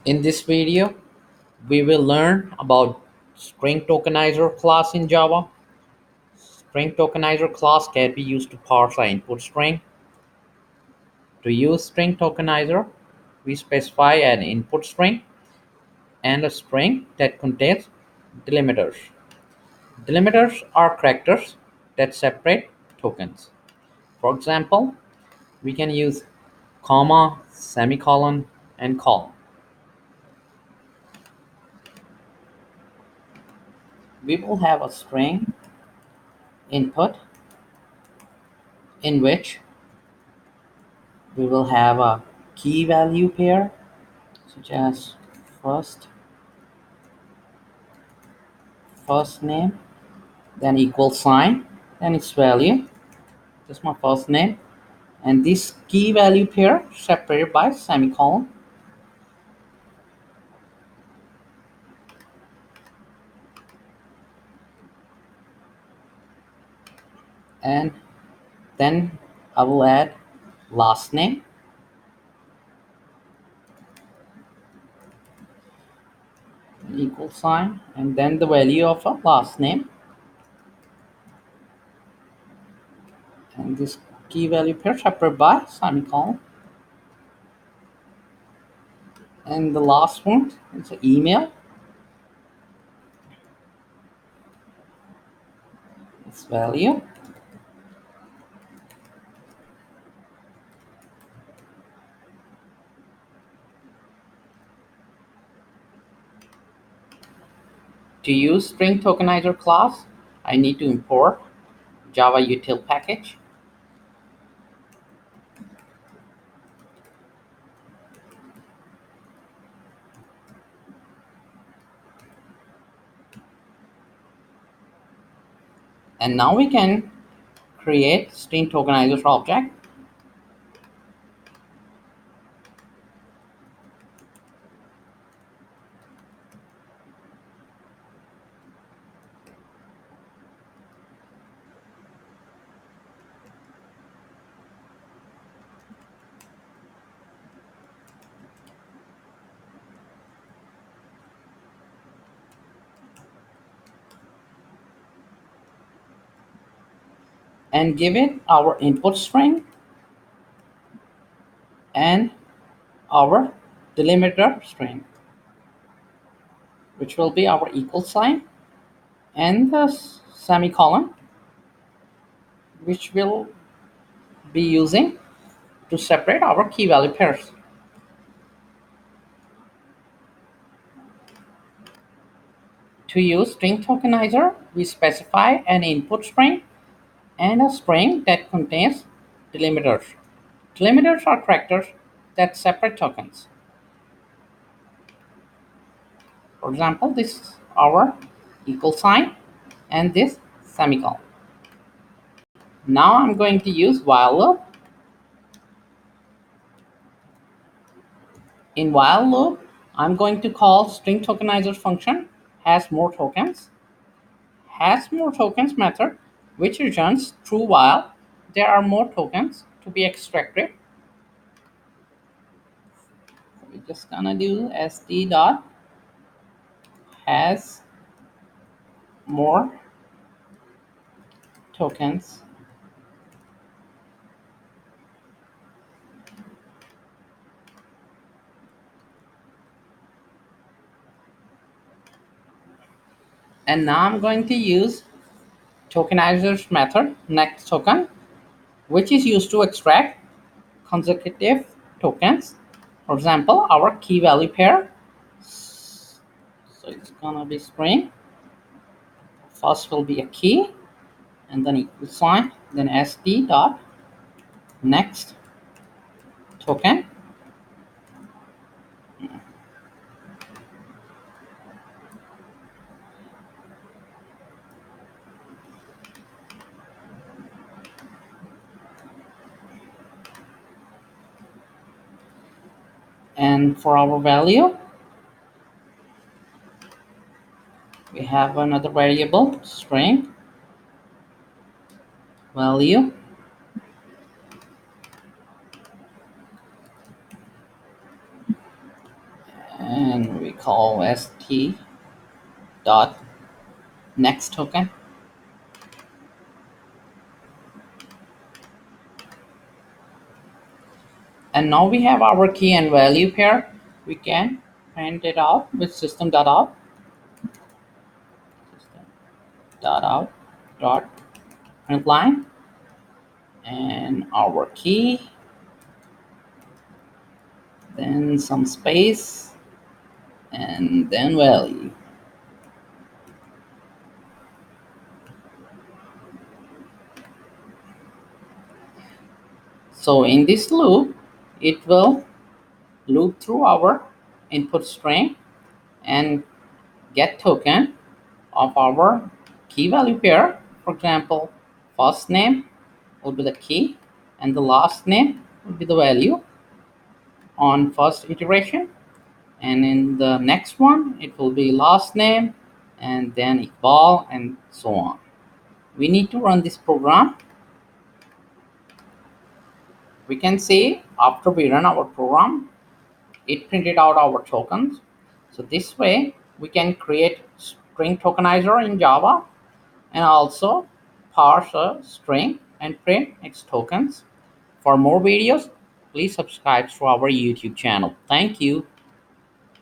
In this video, we will learn about String Tokenizer class in Java. String Tokenizer class can be used to parse an input string. To use String Tokenizer, we specify an input string and a string that contains delimiters. Delimiters are characters that separate tokens. For example, we can use comma, semicolon, and colon. We will have a string input in which we will have a key value pair such as first first name, then equal sign, then its value, just my first name, and this key value pair separated by semicolon. And then I will add last name, equal sign, and then the value of a last name, and this key value pair separated by semicolon. And the last one is the email, its value. To use String Tokenizer class, I need to import Java util package. And now we can create String Tokenizer object. And give it our input string and our delimiter string, which will be our equal sign and the semicolon, which will be using to separate our key value pairs. To use String Tokenizer, we specify an input string and a string that contains delimiters. Delimiters are characters that separate tokens. For example, this is our equal sign and this semicolon. Now I'm going to use while loop. In while loop, I'm going to call String Tokenizer function has more tokens. Has more tokens method which returns true while there are more tokens to be extracted. We're just gonna do st dot has more tokens and now I'm going to use tokenizer's method next token, which is used to extract consecutive tokens. For example, our key value pair, so it's gonna be string. First will be a key and then equal sign, then st dot next token. And for our value, we have another variable string value, and we call st dot next token. And now we have our key and value pair. We can print it out with system.out, system.out dot print line, and our key, then some space, and then value. So in this loop, it will loop through our input string and get token of our key value pair. For example, first name will be the key and the last name will be the value on first iteration, and in the next one it will be last name and then equal and so on. We need to run this program. We can see after we run our program, it printed out our tokens. So this way we can create string tokenizer in Java and also parse a string and print its tokens. For more videos, please subscribe to our YouTube channel. Thank you.